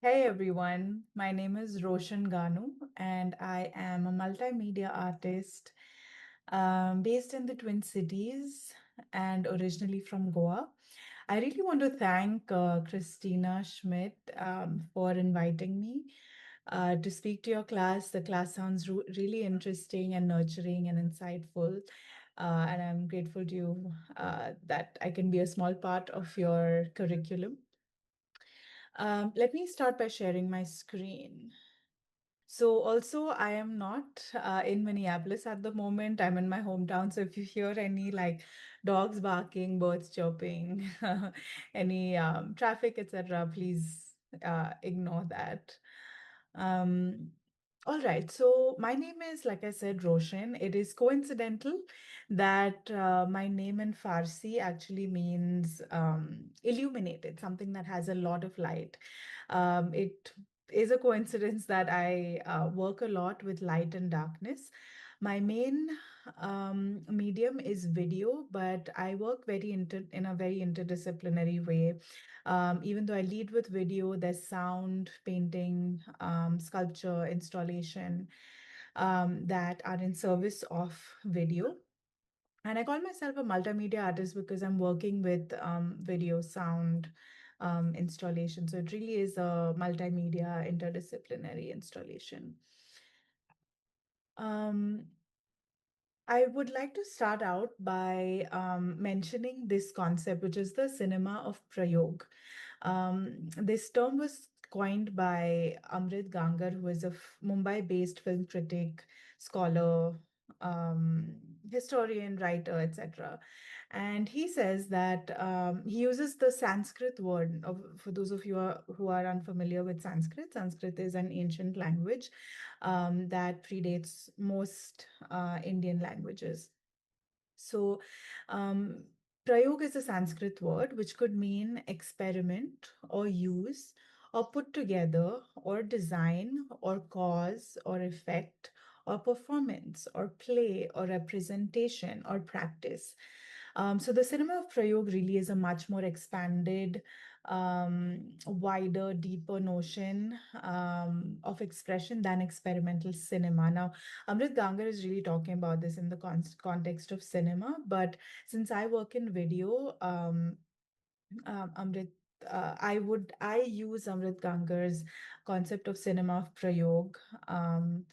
Hey everyone, my name is Roshan Ganu, and I am a multimedia artist based in the Twin Cities and originally from Goa. I really want to thank Christina Schmidt for inviting me to speak to your class. The class sounds really interesting and nurturing and insightful. And I'm grateful to you that I can be a small part of your curriculum. Let me start by sharing my screen. So also, I am not in Minneapolis at the moment. I'm in my hometown. So if you hear any like dogs barking, birds chirping, any traffic, etc., please ignore that. Um, all right. So my name is, like I said, Roshan. It is coincidental that my name in Farsi actually means illuminated, something that has a lot of light. It is a coincidence that I work a lot with light and darkness. My main medium is video, but I work in a very interdisciplinary way. Even though I lead with video, there's sound, painting, sculpture, installation that are in service of video. And I call myself a multimedia artist because I'm working with video, sound, installation. So it really is a multimedia interdisciplinary installation. Um, I would like to start out by mentioning this concept, which is the cinema of Prayog. This term was coined by Amrit Gangar, who is a Mumbai-based film critic, scholar, um, historian, writer, etc. And he says that he uses the Sanskrit word. For those of you who are unfamiliar with Sanskrit, Sanskrit is an ancient language that predates most Indian languages. So, um, Prayog is a Sanskrit word which could mean experiment or use or put together or design or cause or effect or performance or play or representation or practice. So the cinema of Prayog really is a much more expanded, wider, deeper notion of expression than experimental cinema. Now, Amrit Gangar is really talking about this in the context of cinema, but since I work in video, Amrit, I use Amrit Gangar's concept of cinema of Prayog, um,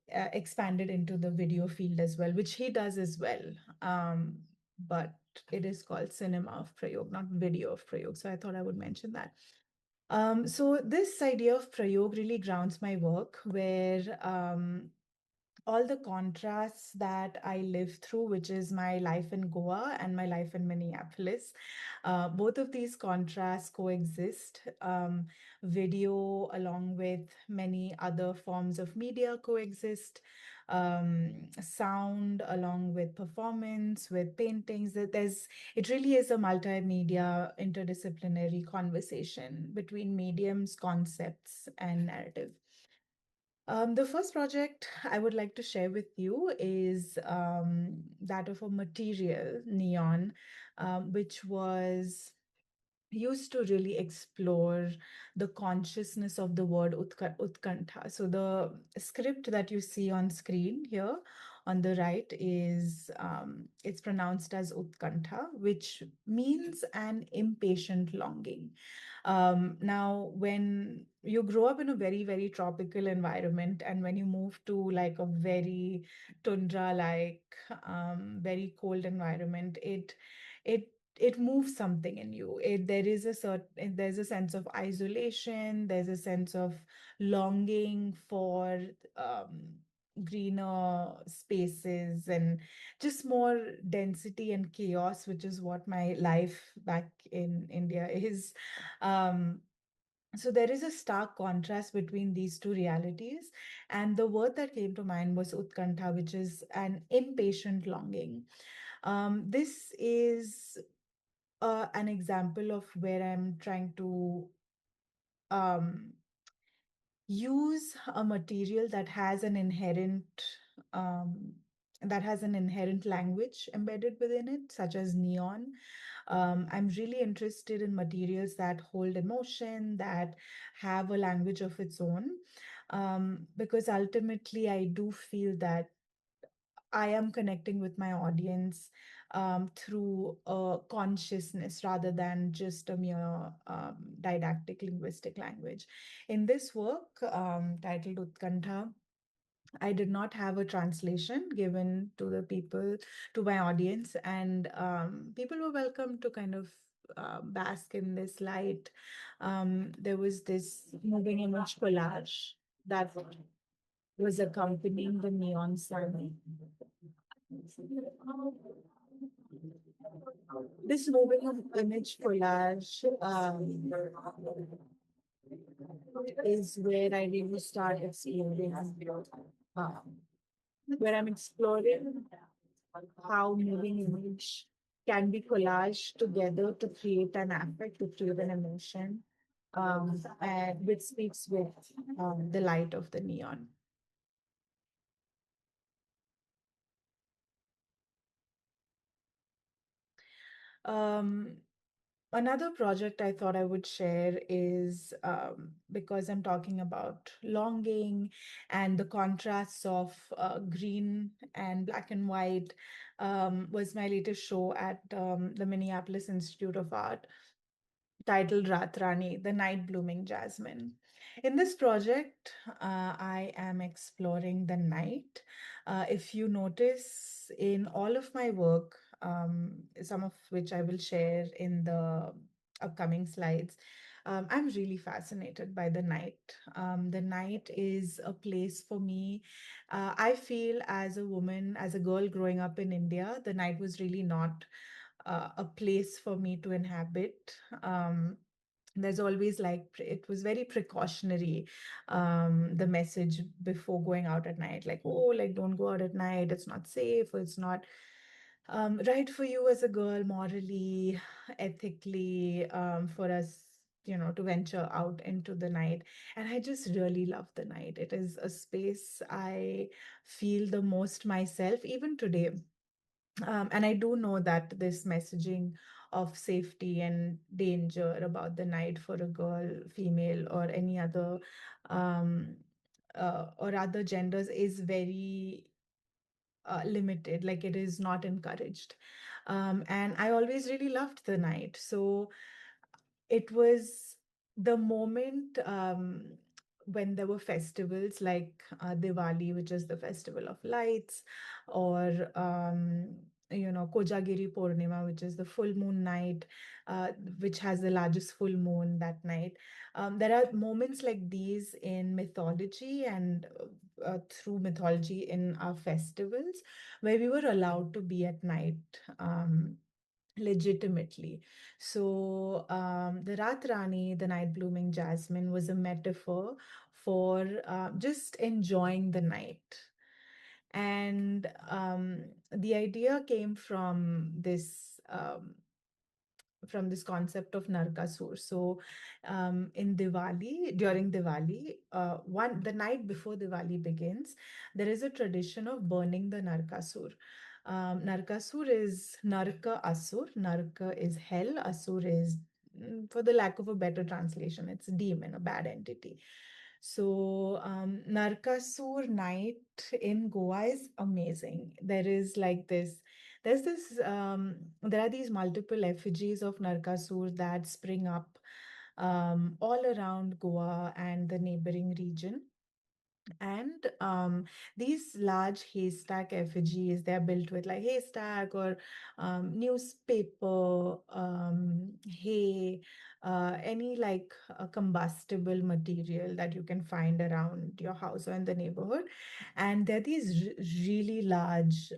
expanded into the video field as well, which he does as well. Um, but it is called cinema of Prayog, not video of Prayog. So I thought I would mention that. So this idea of Prayog really grounds my work, where all the contrasts that I live through, which is my life in Goa and my life in Minneapolis. Both of these contrasts coexist. Video, along with many other forms of media, coexist. Sound, along with performance, with paintings. It really is a multimedia, interdisciplinary conversation between mediums, concepts, and narrative. The first project I would like to share with you is that of a material, neon, which was used to really explore the consciousness of the word utkantha. So the script that you see on screen here on the right is it's pronounced as utkantha, which means an impatient longing. Now, when you grow up in a very, very tropical environment, and when you move to like a very tundra-like, very cold environment, it it moves something in you. There's a sense of isolation. There's a sense of longing for greener spaces and just more density and chaos, which is what my life back in India is. Um, so there is a stark contrast between these two realities. And the word that came to mind was utkantha, which is an impatient longing. This is an example of where I'm trying to um, use a material um, that has an inherent language embedded within it, such as neon, I'm really interested in materials that hold emotion, that have a language of its own, because ultimately I do feel that I am connecting with my audience through a consciousness rather than just a mere didactic linguistic language. In this work, titled Utkantha, I did not have a translation given to the people, to my audience, and people were welcome to kind of bask in this light. There was this moving image collage that was accompanying the neon sign. This moving image collage is where I really start exploring, um, where I'm exploring how moving image can be collaged together to create an affect, to create an emotion, and which speaks with the light of the neon. Um, Another project I thought I would share is because I'm talking about longing and the contrasts of green and black and white, was my latest show at the Minneapolis Institute of Art, titled Ratrani, the Night Blooming Jasmine. In this project, I am exploring the night. If you notice in all of my work, some of which I will share in the upcoming slides, I'm really fascinated by the night. The night is a place for me. I feel as a woman, as a girl growing up in India, the night was really not a place for me to inhabit. Um, there's always like it was very precautionary, the message before going out at night, like, oh, like, don't go out at night, it's not safe, or it's not right for you as a girl morally, ethically, for us, to venture out into the night. And I just really love the night. It is a space I feel the most myself even today. And I do know that this messaging of safety and danger about the night for a girl, female, or any other, um, or other genders is very limited, like it is not encouraged. And I always really loved the night. So it was the moment when there were festivals like Diwali, which is the festival of lights, or Kojagiri Purnima, which is the full moon night, uh, which has the largest full moon that night. There are moments like these in mythology and through mythology in our festivals where we were allowed to be at night. Legitimately. So, the Ratrani, the night blooming jasmine, was a metaphor for just enjoying the night. And the idea came from this concept of Narkasur. So, in Diwali, during Diwali, the night before Diwali begins, there is a tradition of burning the Narkasur. Narkasur is Narka Asur. Narka is hell. Asur is, for the lack of a better translation, it's demon, a bad entity. So, Narkasur night in Goa is amazing. There are these multiple effigies of Narkasur that spring up all around Goa and the neighboring region. And these large haystack effigies, they're built with like haystack or newspaper, hay, any like combustible material that you can find around your house or in the neighborhood. And there are these really large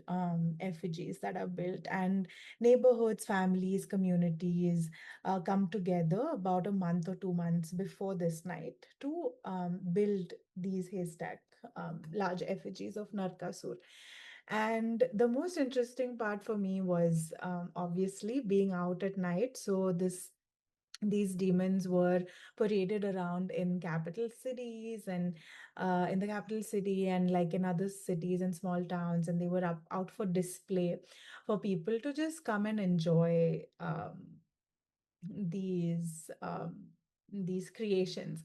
effigies that are built, and neighborhoods, families, communities come together about a month or 2 months before this night to build these haystack large effigies of Narkasur. And the most interesting part for me was obviously being out at night. So these demons were paraded around in capital cities and in the capital city and like in other cities and small towns, and they were out for display for people to just come and enjoy these these creations.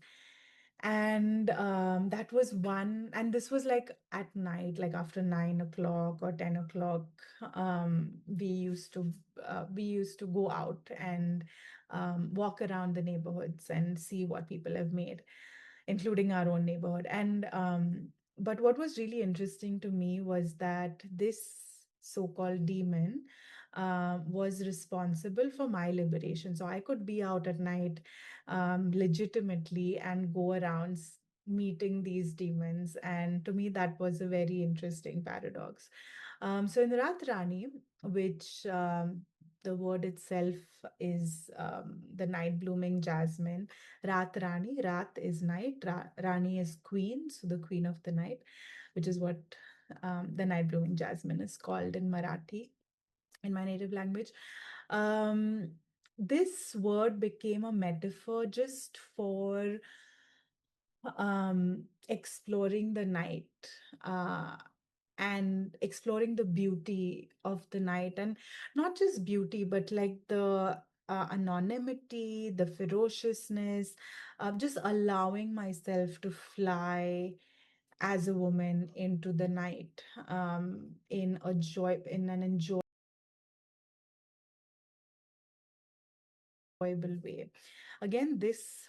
And that was one, and this was like at night, like after 9 o'clock or 10 o'clock. We used to go out and walk around the neighborhoods and see what people have made, including our own neighborhood. And but what was really interesting to me was that this so-called demon was responsible for my liberation. So I could be out at night legitimately and go around meeting these demons. And to me, that was a very interesting paradox. So in Rat Rani, which the word itself is the night blooming jasmine. Rat Rani, Rat is night, Rani is queen, so the queen of the night, which is what the night blooming jasmine is called in Marathi, in my native language. Um, this word became a metaphor just for exploring the night, uh, and exploring the beauty of the night, and not just beauty, but like the anonymity, the ferociousness, just allowing myself to fly as a woman into the night, in an enjoyable way. Again, this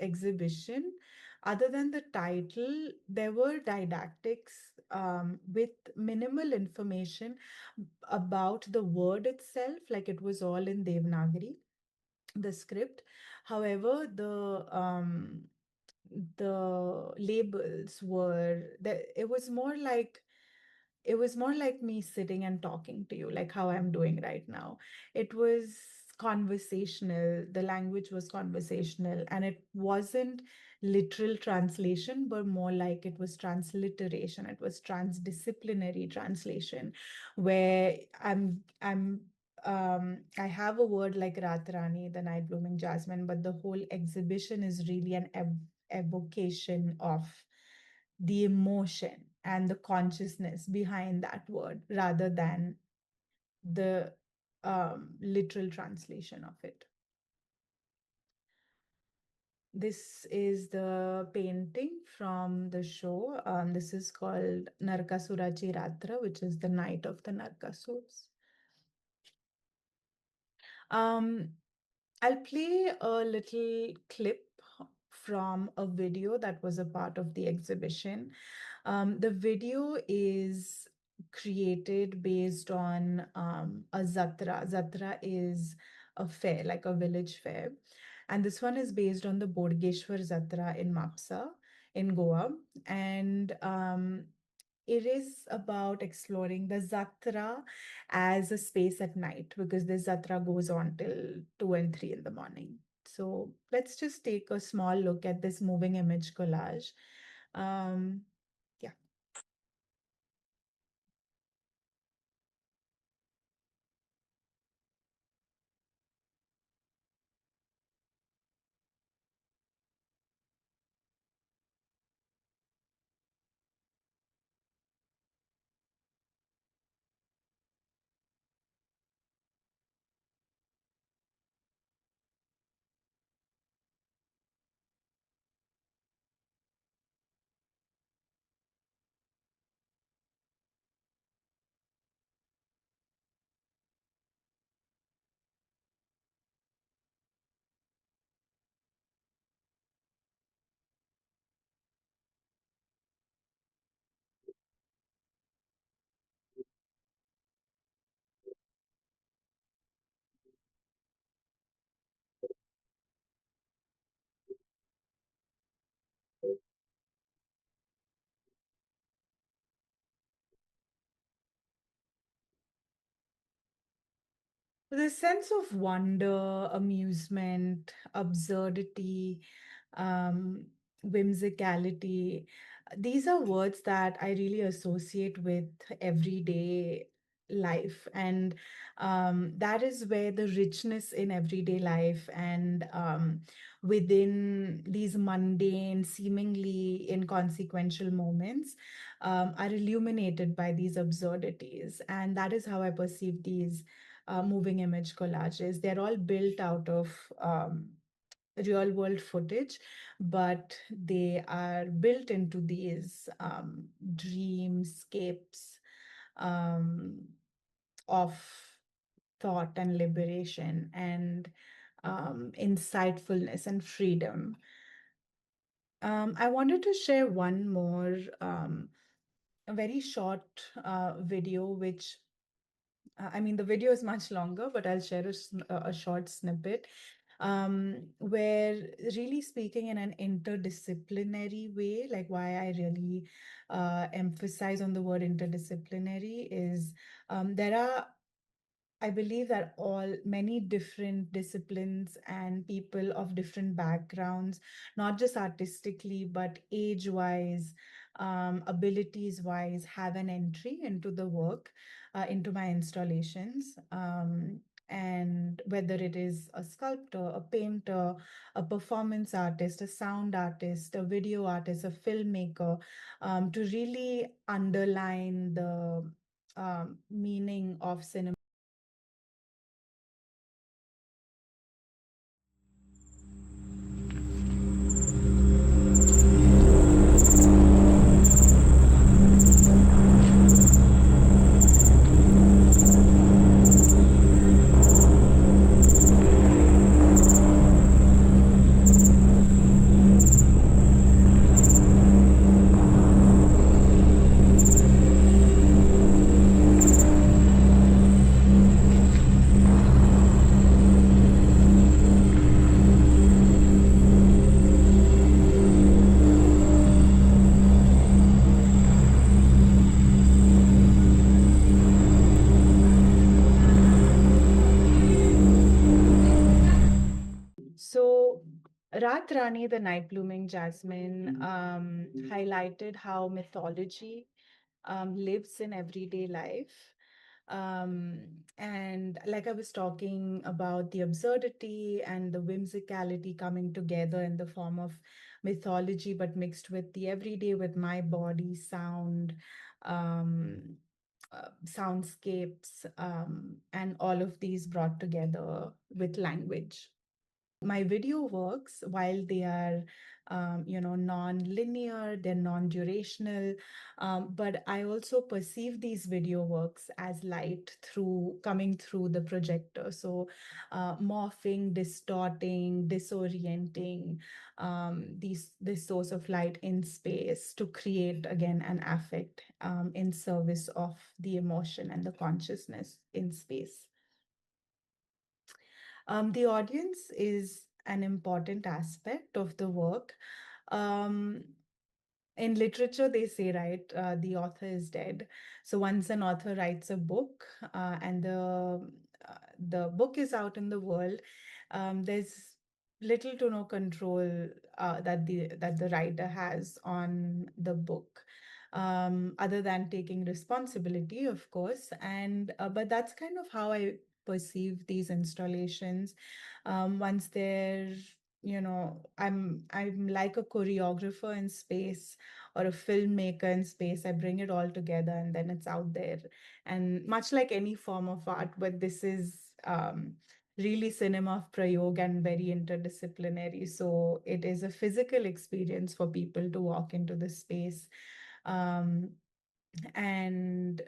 exhibition, other than the title, there were didactics with minimal information about the word itself, like it was all in Devanagari, the script. However, the labels were that it was more like me sitting and talking to you, like how I'm doing right now. It was conversational. The language was conversational, and it wasn't literal translation, but more like it was transliteration. It was transdisciplinary translation, where I have a word like Ratrani, the night blooming jasmine, but the whole exhibition is really an evocation of the emotion and the consciousness behind that word rather than the literal translation of it. This is the painting from the show. This is called Narkasurachi Ratra, which is the night of the Narkasurs. Um, I'll play a little clip from a video that was a part of the exhibition. The video is created based on a Zatra. Zatra is a fair, like a village fair. And this one is based on the Bodgeshwar Zatra in Mapsa in Goa. And it is about exploring the Zatra as a space at night, because the Zatra goes on till 2 and 3 in the morning. So let's just take a small look at this moving image collage. Um, yeah. The sense of wonder, amusement, absurdity, um, whimsicality, these are words that I really associate with everyday life. And that is where the richness in everyday life and within these mundane, seemingly inconsequential moments are illuminated by these absurdities. And that is how I perceive these moving image collages. They're all built out of real world footage, but they are built into these dreamscapes um, of thought and liberation and insightfulness and freedom. I wanted to share one more, a very short video, which I mean, the video is much longer, but I'll share a short snippet where really speaking in an interdisciplinary way, like why I really emphasize on the word interdisciplinary is there are I believe that all many different disciplines and people of different backgrounds, not just artistically, but age-wise, abilities-wise, have an entry into the work, into my installations. And whether it is a sculptor, a painter, a performance artist, a sound artist, a video artist, a filmmaker, to really underline the meaning of cinema. So, Rat Rani, the night blooming jasmine, highlighted how mythology lives in everyday life. Um, and like I was talking about the absurdity and the whimsicality coming together in the form of mythology, but mixed with the everyday, with my body, sound, um, soundscapes, and all of these brought together with language. My video works while they are non-linear, they're non-durational, but I also perceive these video works as light through coming through the projector, so morphing, distorting, disorienting this source of light in space to create again an affect in service of the emotion and the consciousness in space. The audience is an important aspect of the work. Um, in literature, they say, right, the author is dead. So once an author writes a book and the book is out in the world, there's little to no control that the writer has on the book. Other than taking responsibility, of course, and but that's kind of how I perceive these installations. Once they're, I'm like a choreographer in space or a filmmaker in space. I bring it all together and then it's out there. And much like any form of art, but this is really cinema of prayog and very interdisciplinary. So it is a physical experience for people to walk into the space. Um, and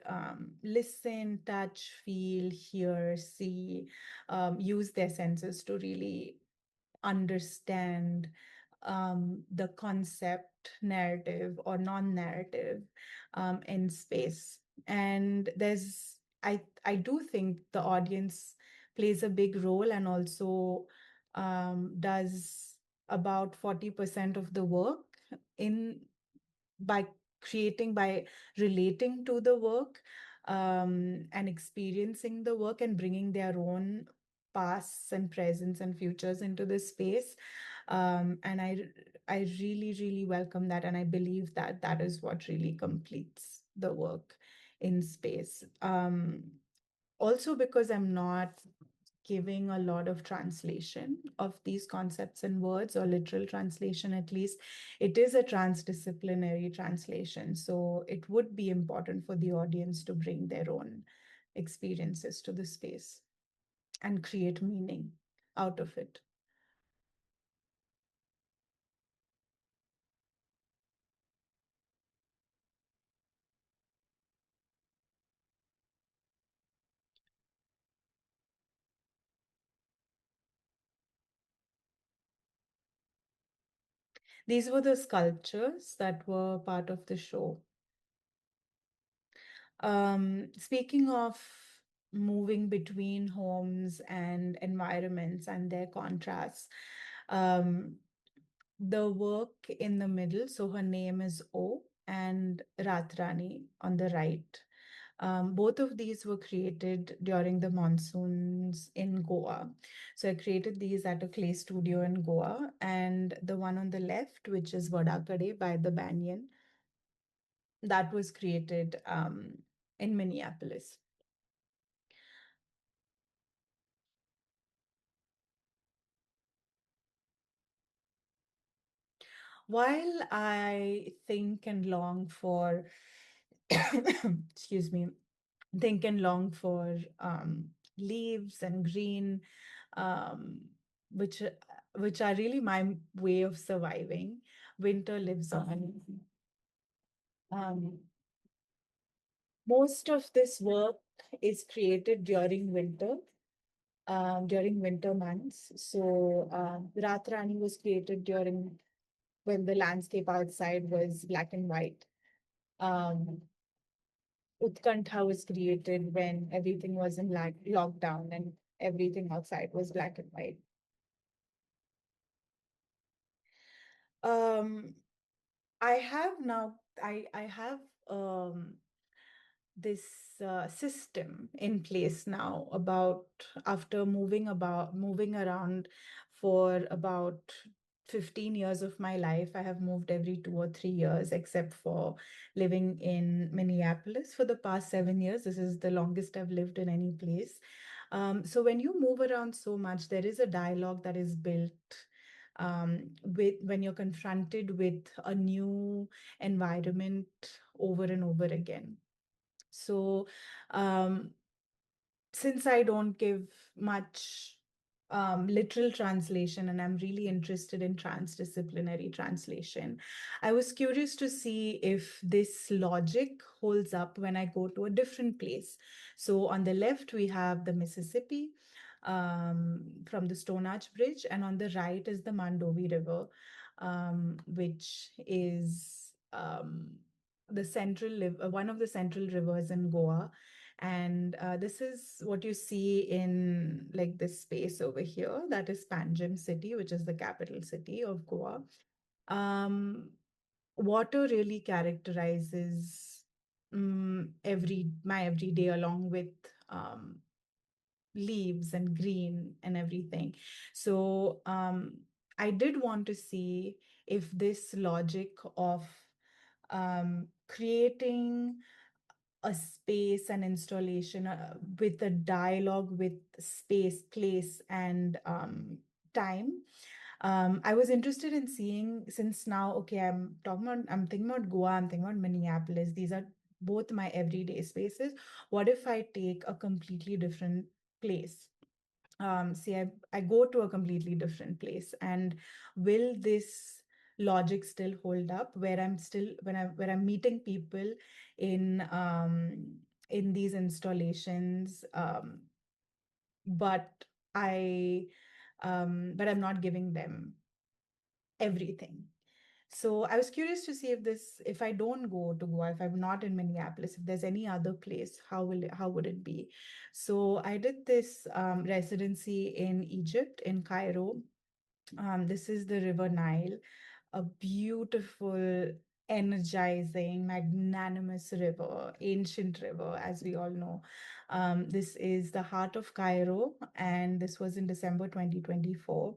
listen, touch, feel, hear, see, use their senses to really understand the concept, narrative, or non-narrative in space. And I do think the audience plays a big role and also does about 40% of the work in by by relating to the work and experiencing the work and bringing their own pasts and presents and futures into this space. And I really, really welcome that. And I believe that that is what really completes the work in space. Also because I'm not giving a lot of translation of these concepts and words, or literal translation at least. It is a transdisciplinary translation. So it would be important for the audience to bring their own experiences to the space and create meaning out of it. These were the sculptures that were part of the show. Speaking of moving between homes and environments and their contrasts, um, the work in the middle, so her name is O, and Ratrani on the right. Both of these were created during the monsoons in Goa. So I created these at a clay studio in Goa. And the one on the left, which is Vadakade by the Banyan, that was created in Minneapolis. While I think and long for, excuse me, think and long for leaves and green, um, which which are really my way of surviving. Winter lives on. Um, Most of this work is created during winter months. So Ratrani was created during when the landscape outside was black and white. Um, Utkantha was created when everything was in lockdown and everything outside was black and white. Um, I have now, I have um, this system in place now about after moving around for about 15 years of my life. I have moved every 2 or 3 years, except for living in Minneapolis for the past 7 years. This is the longest I've lived in any place. So when you move around so much, there is a dialogue that is built with when you're confronted with a new environment over and over again. So, um, since I don't give much literal translation and I'm really interested in transdisciplinary translation, I was curious to see if this logic holds up when I go to a different place. So, on the left, we have the Mississippi from the Stone Arch Bridge, and on the right is the Mandovi River, which is one of the central rivers in Goa. And this is what you see in like this space over here. That is Panjim city, which is the capital city of Goa. Um, Water really characterizes my everyday, along with um, leaves and green and everything. So I did want to see if this logic of creating a space and installation with a dialogue with space, place, and time. I was interested in seeing, since now, okay, I'm thinking about Goa, I'm thinking about Minneapolis. These are both my everyday spaces. What if I take a completely different place? Say I go to a completely different place, and will this logic still hold up where I'm still where I'm meeting people in in these installations, but I but I'm not giving them everything. So I was curious to see if I don't go to Goa, if I'm not in Minneapolis, if there's any other place, how would it be? So I did this residency in Egypt, in Cairo. This is the River Nile, a beautiful, energizing, magnanimous river, ancient river, as we all know. This is the heart of Cairo, and this was in December 2024.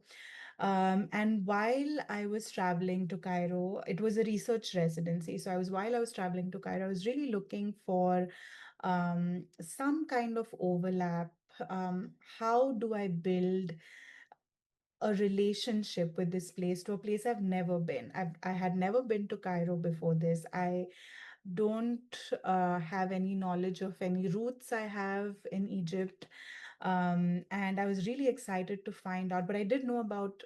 And while I was traveling to Cairo, it was a research residency. So while I was traveling to Cairo, I was really looking for some kind of overlap. How do I build a relationship with this place to a place I've never been? I had never been to Cairo before this. I don't have any knowledge of any roots I have in Egypt. And I was really excited to find out, but I did know about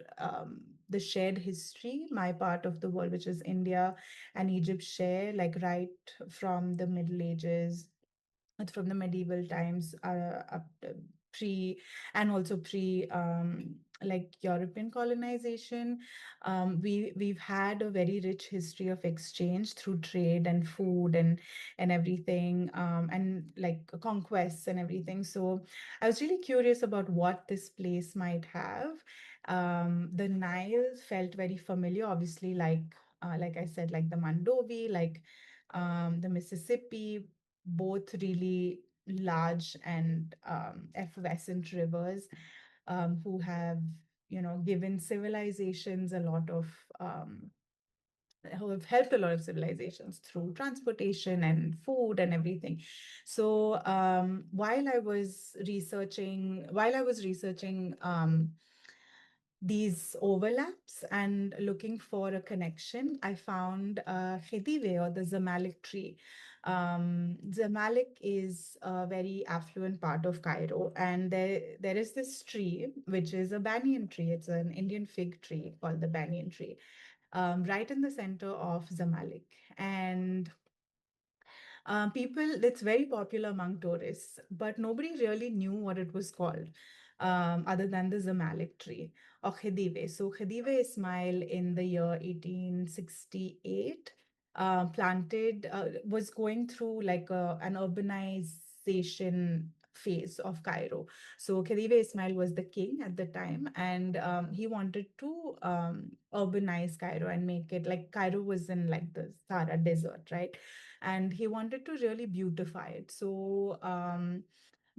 the shared history, my part of the world, which is India and Egypt share, like right from the Middle Ages, from the medieval times, up to pre and also pre like European colonization. We've had a very rich history of exchange through trade and food and everything, and like conquests and everything. So I was really curious about what this place might have. The Nile felt very familiar, obviously, like I said, like the Mandovi, like the Mississippi, both really large and effervescent rivers, who have, given civilizations a lot of, um, who have helped a lot of civilizations through transportation and food and everything. So while I was researching these overlaps and looking for a connection, I found Khedive, or the Zamalek tree. Zamalek is a very affluent part of Cairo, and there is this tree, which is a banyan tree. It's an Indian fig tree called the banyan tree, right in the center of Zamalek. And it's very popular among tourists, but nobody really knew what it was called, other than the Zamalek tree or Khedive. So Khedive Ismail in the year 1868 was going through like an urbanization phase of Cairo. So Khedive Ismail was the king at the time, and he wanted to urbanize Cairo and make it like Cairo was in like the Sahara Desert, right? And he wanted to really beautify it. So,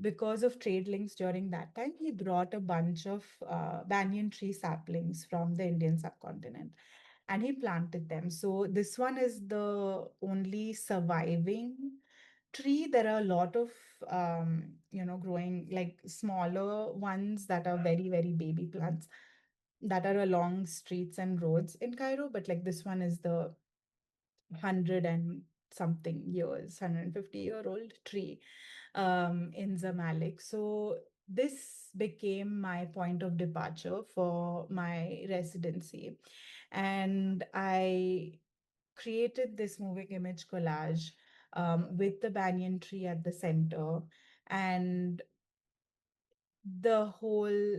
because of trade links during that time, he brought a bunch of banyan tree saplings from the Indian subcontinent and he planted them. So, this one is the only surviving tree. There are a lot of, growing like smaller ones that are very, very baby plants that are along streets and roads in Cairo, but like this one is the 100 and something years, 150-year-old tree in Zamalek. So this became my point of departure for my residency. And I created this moving image collage with the banyan tree at the center and the whole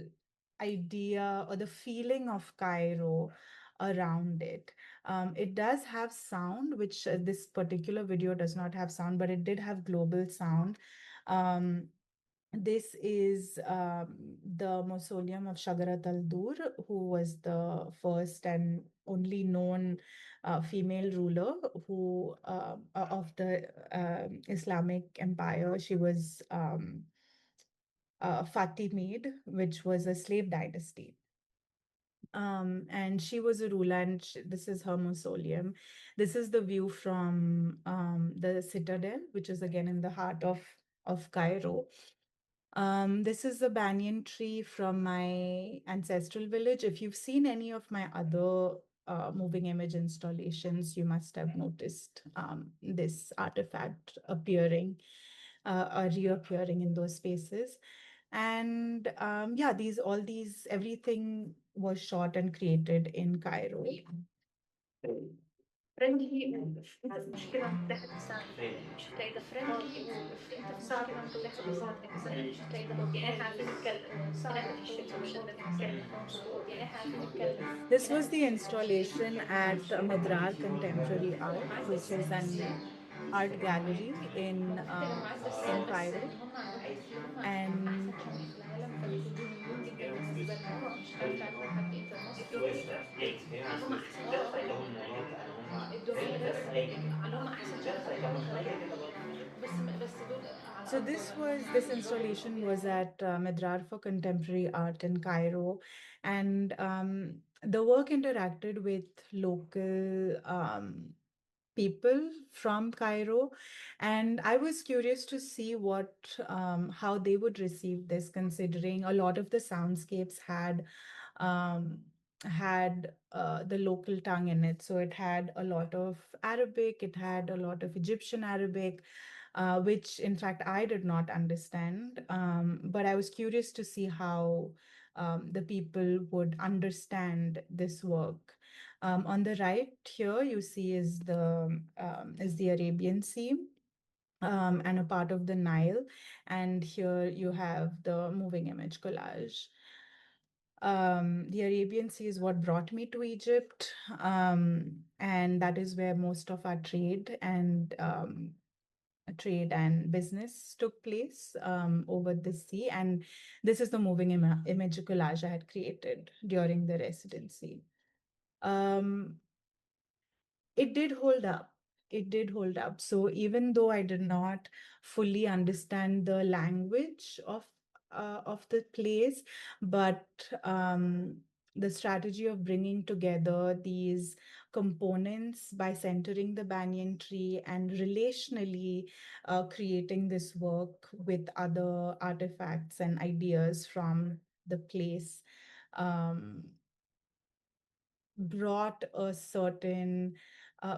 idea or the feeling of Cairo around it. It does have sound, which this particular video does not have sound, but it did have global sound. Um, this is the mausoleum of Shagarat al-Dur, who was the first and only known female ruler of the Islamic Empire. She was Fatimid, which was a slave dynasty. And she was a ruler, and this is her mausoleum. This is the view from the citadel, which is again in the heart of Cairo. This is a banyan tree from my ancestral village. If you've seen any of my other moving image installations, you must have noticed this artifact appearing or reappearing in those spaces. And yeah, everything was shot and created in Cairo. فرنجي وقف انت في مشكله وانت داخل تساعد مش هتلاقي ده فرنجي وقف انت في مشكله وانت داخل تساعد انسان مش هتلاقي ده يعني احنا عارفين نتكلم هنا مفيش اوبشن انك تتكلم يعني احنا عارفين نتكلم. This was the installation at Madrar Contemporary Art, which is an art gallery in Cairo. And اللي هم احسن شغل في الدنيا اللي هم احسن شغل في الدنيا So this installation was at Medrar for Contemporary Art in Cairo, and the work interacted with local people from Cairo, and I was curious to see what how they would receive this, considering a lot of the soundscapes um, had the local tongue in it. So it had a lot of Arabic, it had a lot of Egyptian Arabic, which in fact I did not understand. But I was curious to see how the people would understand this work. On the right here, you see is the Arabian Sea. And a part of the Nile, and here you have the moving image collage. The Arabian Sea is what brought me to Egypt, and that is where most of our trade and business took place over the sea. And this is the moving image collage I had created during the residency. Um, it did hold up. It did hold up. So even though I did not fully understand the language of the place, but the strategy of bringing together these components by centering the banyan tree and relationally creating this work with other artifacts and ideas from the place um, brought a certain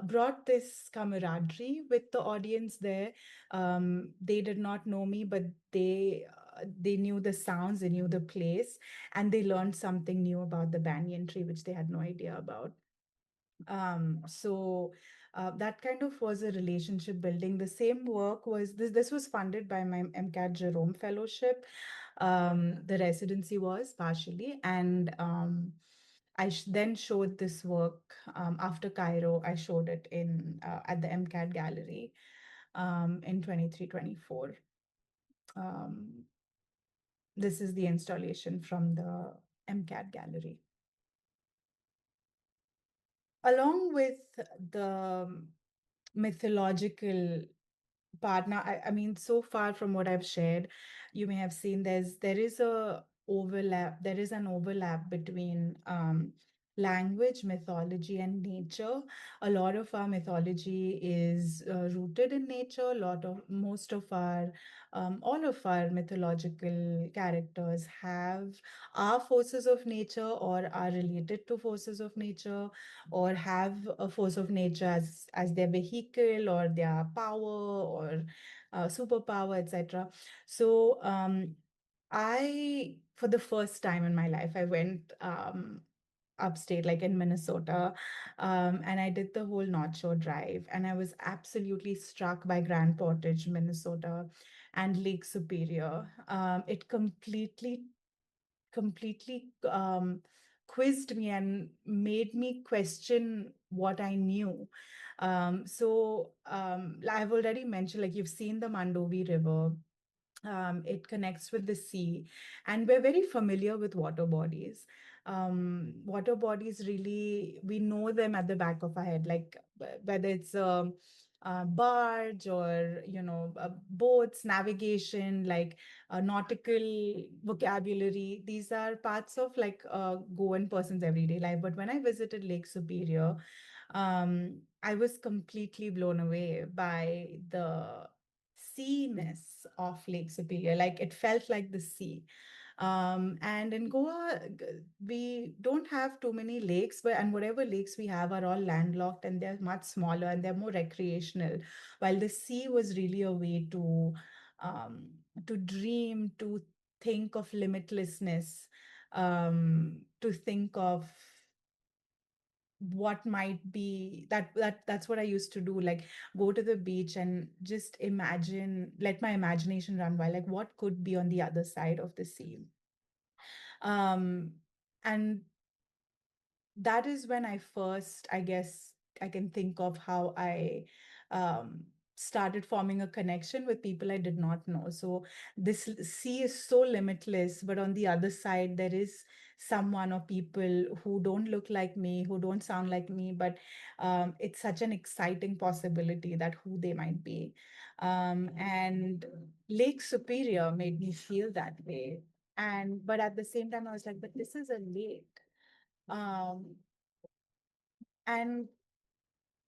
brought this camaraderie with the audience there. They did not know me, but they knew the sounds, they knew the place, and they learned something new about the banyan tree, which they had no idea about. So that kind of was a relationship building. The same work was this was funded by my MCAT Jerome Fellowship. The residency was partially, and then showed this work after Cairo. I showed it in at the MCAT gallery in 23-24. Um, this is the installation from the MCAT gallery. Along with the mythological part. Now, I mean, so far from what I've shared, you may have seen there is a overlap. There is an overlap between language, mythology, and nature. A lot of our mythology is rooted in nature. A lot of most of our all of our mythological characters are forces of nature or are related to forces of nature or have a force of nature as their vehicle or their power or superpower, etc. So I, for the first time in my life, I went upstate, like in Minnesota, and I did the whole North Shore Drive, and I was absolutely struck by Grand Portage, Minnesota, and Lake Superior. It completely quizzed me and made me question what I knew. I've already mentioned, like you've seen the Mandovi River. It connects with the sea, and we're very familiar with water bodies. Water bodies really, we know them at the back of our head, like whether it's a barge or boats, navigation, like nautical vocabulary. These are parts of like Goan person's everyday life. But when I visited Lake Superior, I was completely blown away by the seaness of Lake Superior. Like it felt like the sea. And in Goa, we don't have too many lakes, but and whatever lakes we have are all landlocked and they're much smaller and they're more recreational. While the sea was really a way um, to dream, to think of limitlessness, to think of what might be that's what I used to do, like go to the beach and just imagine, let my imagination run wild, like what could be on the other side of the sea. Um and that is when I first, I guess, I can think of how I um, started forming a connection with people I did not know. So sea is so limitless, but on the other side, there is someone or people who don't look like me, who don't sound like me, but it's such an exciting possibility that who they might be. And Lake Superior made me feel that way. But at the same time, I was like, but this is a lake. Um, and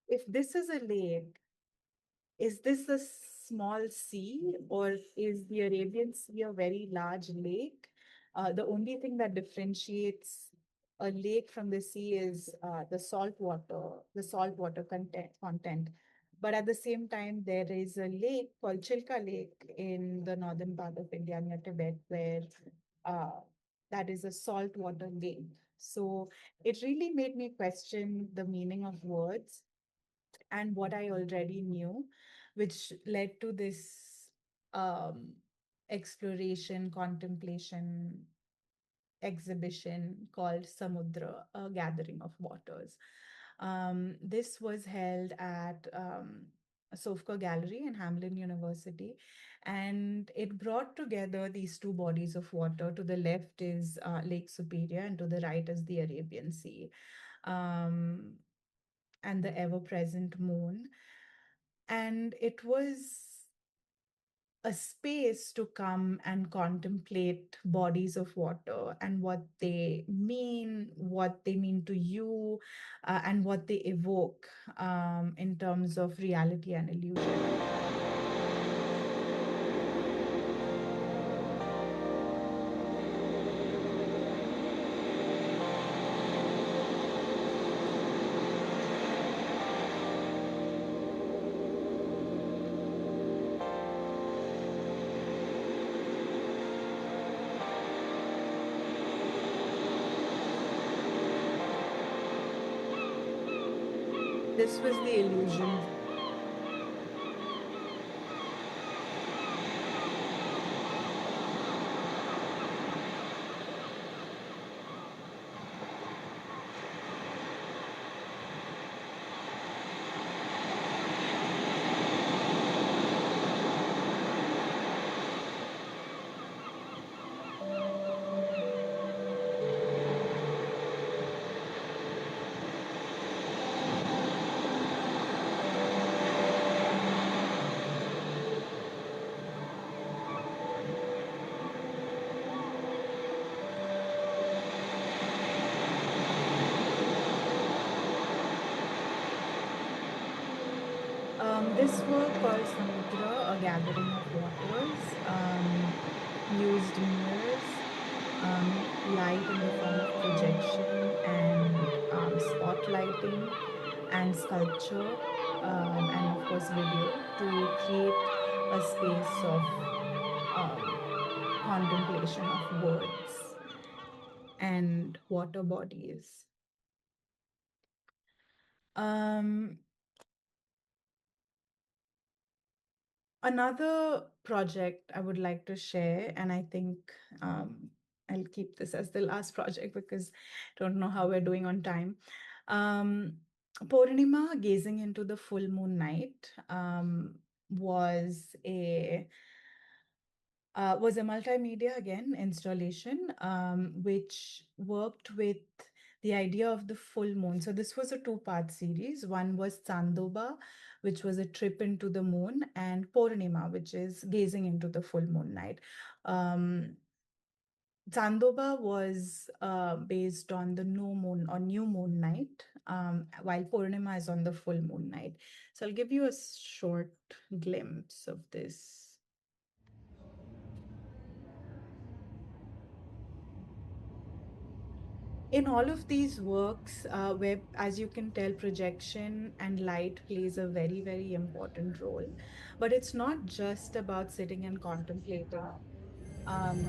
if this is a lake, is this a small sea, or is the Arabian Sea a very large lake? The only thing that differentiates a lake from the sea is the saltwater content. But at the same time, there is a lake called Chilka Lake in the northern part of India near Tibet, where uh, that is a saltwater lake. So it really made me question the meaning of words and what I already knew, which led to this um, exploration, contemplation, exhibition called Samudra, a gathering of waters. This was held at Sofka Gallery in Hamlin University, and it brought together these two bodies of water. To the left is Lake Superior, and to the right is the Arabian Sea. Um, and the ever present moon. And it was a space to come and contemplate bodies of water and what they mean to you, and what they evoke in terms of reality and illusion. This was the illusion. This work called Samudra, a gathering of waters, used mirrors, light in the form of projection and spotlighting and sculpture, and of course video to create a space of um, contemplation of words and water bodies. Um, Another project I would like to share, and I think I'll keep this as the last project because I don't know how we're doing on time. Um, Purnima, gazing into the full moon night, was a multimedia again installation, which worked with the idea of the full moon. So this was a two-part series. One was Chandoba, which was a trip into the moon, and Purnima, which is gazing into the full moon night. Chandoba was based on the new moon or new moon night, while Purnima is on the full moon night. So I'll give you a short glimpse of this. In all of these works, where, as you can tell, projection and light plays a very, very important role. But it's not just about sitting and contemplating. Um,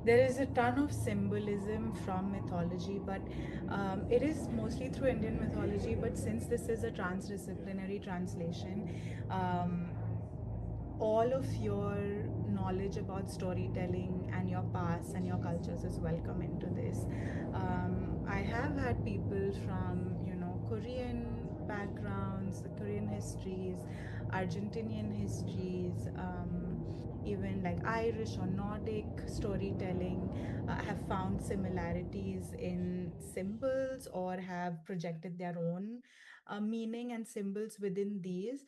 There is a ton of symbolism from mythology, but it is mostly through Indian mythology. But since this is a transdisciplinary translation, um, all of your knowledge about storytelling and your past and your cultures is welcome into this. I have had people from, Korean backgrounds, Korean histories, Argentinian histories, even like Irish or Nordic storytelling, have found similarities in symbols or have projected their own meaning and symbols within these.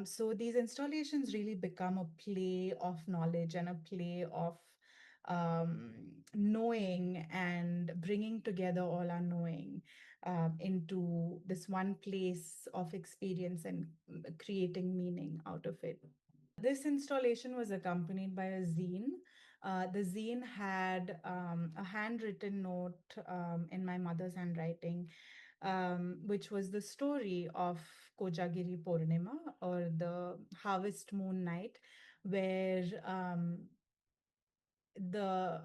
So these installations really become a play of knowledge and a play of knowing and bringing together all our knowing into this one place of experience and creating meaning out of it. This installation was accompanied by a zine. The zine had a handwritten note in my mother's handwriting, which was the story of Kojagiri Purnima, or the harvest moon night, where the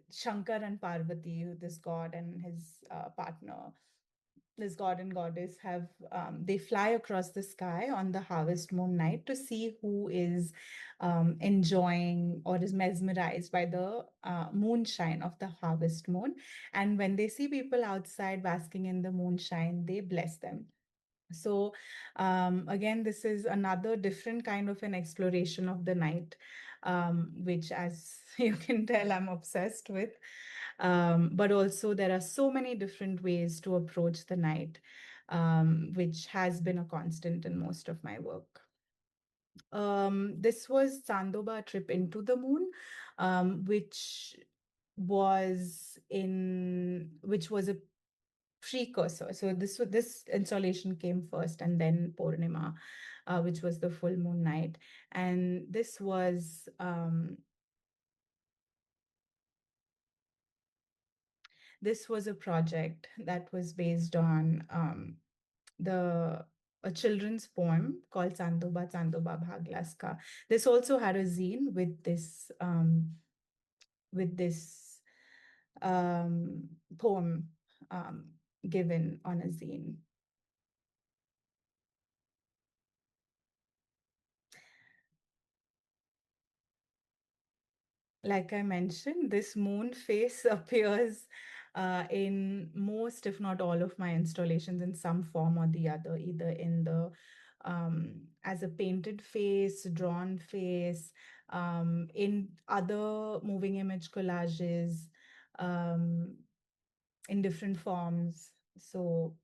Shankar and Parvati, this god and his partner, this god and goddess, have they fly across the sky on the harvest moon night to see who is enjoying or is mesmerized by the moonshine of the harvest moon. And when they see people outside basking in the moonshine, they bless them. So, again, this is another different kind of an exploration of the night, which, as you can tell, I'm obsessed with. But also, there are so many different ways to approach the night, which has been a constant in most of my work. This was Sandoba Trip into the Moon, which which was a precursor. So this installation came first, and then Purnima, which was the full moon night, and this was a project that was based on the a children's poem called Chandoba Chandoba Bhaglaska. This also had a zine with this poem um, given on a zine. Like I mentioned, this moon face appears in most, if not all, of my installations in some form or the other, either in the as a painted face, drawn face, in other moving image collages, um, in different forms. So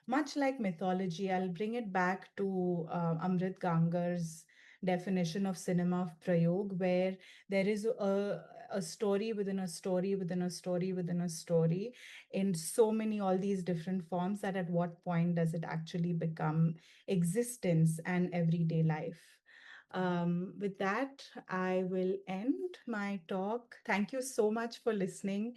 much like mythology, I'll bring it back to Amrit Gangar's definition of cinema of Prayog, where there is a story within a story within a story within a story in so many, all these different forms, that at what point does it actually become existence and everyday life? With that, I will end my talk. Thank you so much for listening.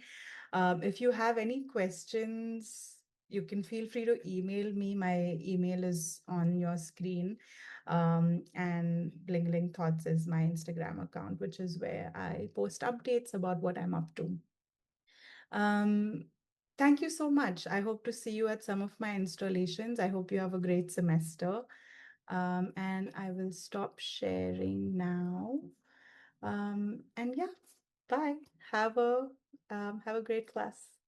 If you have any questions, you can feel free to email me. My email is on your screen. And Bling Bling Thoughts is my Instagram account, which is where I post updates about what I'm up to. Um, Thank you so much. I hope to see you at some of my installations. I hope you have a great semester. And I will stop sharing now. And yeah, bye. Have a great class.